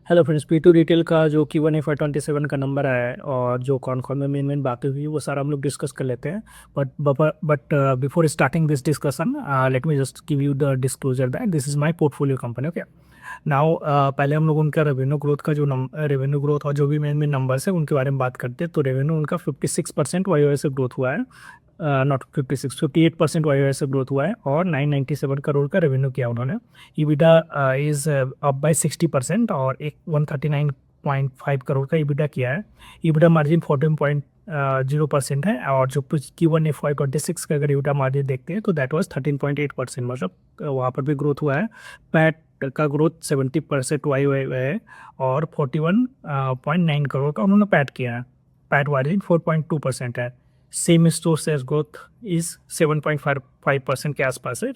Hello friends, P two retail का जो Q1 FY27 का नंबर आया है और जो कौन कौन में मेन मेन बातें हुई वो सारा हम लोग डिस्कस कर लेते हैं। But before starting this discussion, let me just give you the disclosure that this is my portfolio company. Okay, now पहले हम लोग उनका रेवेन्यू ग्रोथ का जो रेवेन्यू ग्रोथ और जो भी मेन मेन नंबर्स है उनके बारे में बात करते हैं। तो रेवेन्यू उनका 56% वाई से ग्रोथ हुआ है, नॉट 56, 58% वाई से ग्रोथ हुआ है और 997 करोड़ का रेवेन्यू किया उन्होंने। ईबिटा इज अप बाय 60% और एक 139.5 करोड़ का ईबिटा किया है। ईबिटा मार्जिन 14.0% है और जो Q1 FY26 का अगर ईबिटा मार्जिन देखते हैं तो दैट वाज 13.8%, मतलब वहाँ पर भी ग्रोथ हुआ है। पैट का ग्रोथ 70% वाई है और 41.9 करोड़ का उन्होंने पैट किया है। पैट मार्जिन 4.2% है। Same store sales growth is 7.5% के आसपास है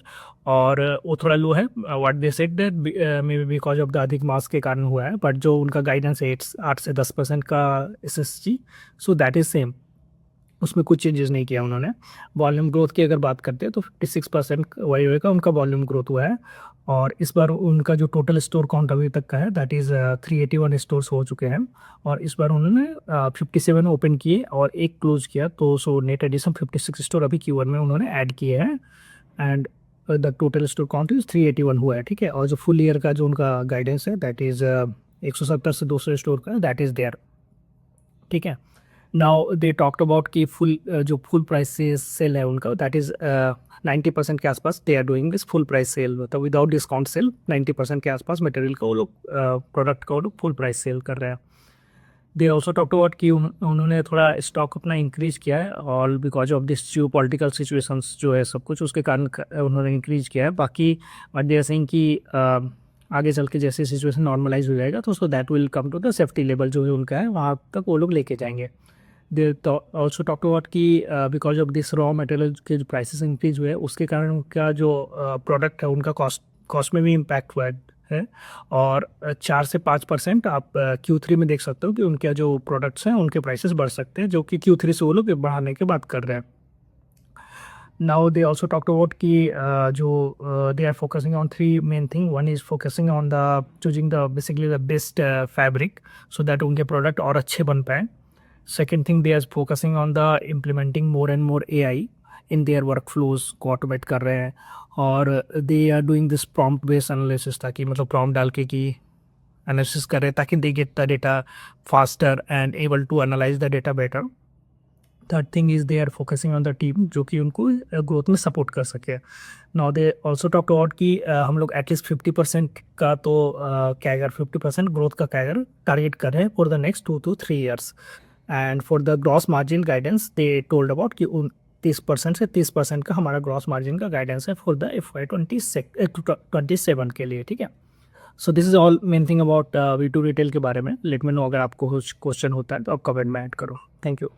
और वो थोड़ा लो है। What they said that may be because of the अधिक मास के कारण हुआ है, बट जो उनका गाइडेंस है 8 से 10% का SSG, so that is same, उसमें कुछ चेंजेस नहीं किया उन्होंने। वॉल्यूम ग्रोथ की अगर बात करते हैं तो 56% वाई का उनका वॉल्यूम ग्रोथ हुआ है और इस बार उनका जो टोटल स्टोर काउंट अभी तक का है दैट इज़ 381 स्टोर्स हो चुके हैं और इस बार उन्होंने 57 ओपन किए और एक क्लोज किया, तो सो नेट एडिशन 56 स्टोर अभी Q1 में उन्होंने ऐड किए हैं and the total store count is 381 हुआ है। ठीक है, और जो फुल ईयर का जो उनका गाइडेंस है दैट इज़ 170 से 200 स्टोर का दैट इज़ देयर। ठीक है, नाउ दे टॉक्ट अबाउट कि फुल जो फुल प्राइस से सेल है उनका दैट इज 90% के आसपास they are doing this full price sale, मतलब विदाउट डिस्काउंट सेल 90% के आसपास मटेरियल का वो लोग प्रोडक्ट का वो लोग फुल प्राइस सेल कर रहे हैं। दे ऑल्सो टॉक्ट अबाउट कि उन्होंने थोड़ा स्टॉक अपना इंक्रीज किया है और because of this Jio political situations जो है सब कुछ उसके कारण उन्होंने इंक्रीज किया है। बाकी बट दे आर सेइंग कि आगे चल के जैसे सिचुएशन नॉर्मलाइज हो जाएगा तो so that will come to the safety level जो उनका है वहाँ तक वो लोग लेके जाएंगे। दे ऑल्सो टॉक अबाउट कि because of this raw material के जो प्राइसेस इंक्रीज हुए उसके कारण उनका जो प्रोडक्ट है उनका कॉस्ट कॉस्ट में भी इम्पैक्ट हुआ है और 4 से 5% आप Q3 में देख सकते हो कि उनके जो प्रोडक्ट्स हैं उनके प्राइसेस बढ़ सकते हैं, जो कि Q3 से वो लोग बढ़ाने की बात कर रहे हैं। Now they also talked about कि जो they are focusing on three main thing. One is focusing on the choosing the basically the best fabric so that उनके प्रोडक्ट और अच्छे बन पाए। Second thing, they are focusing on the implementing more and more AI in their workflows को automate कर रहे हैं और they are doing this prompt based analysis, ताकि मतलब prompt डाल के कि analysis कर रहे हैं ताकि they get the data faster and able to analyze the data better. Third thing is they are focusing on the team जो कि उनको ग्रोथ में सपोर्ट कर सके। Now they also talk about कि हम लोग एटलीस्ट 50% का तो कैगर 50% ग्रोथ का कैगर टारगेट कर रहे हैं for the next 2 to 3 years। And for the gross margin guidance they told about कि 30% से 30% का हमारा ग्रॉस मार्जिन का गाइडेंस है फॉर द FY27 के लिए। ठीक है, so this is all main thing about V2 retail के बारे में। लेट मी नो अगर आपको कुछ क्वेश्चन होता है तो आप कमेंट में ऐड करो। Thank you.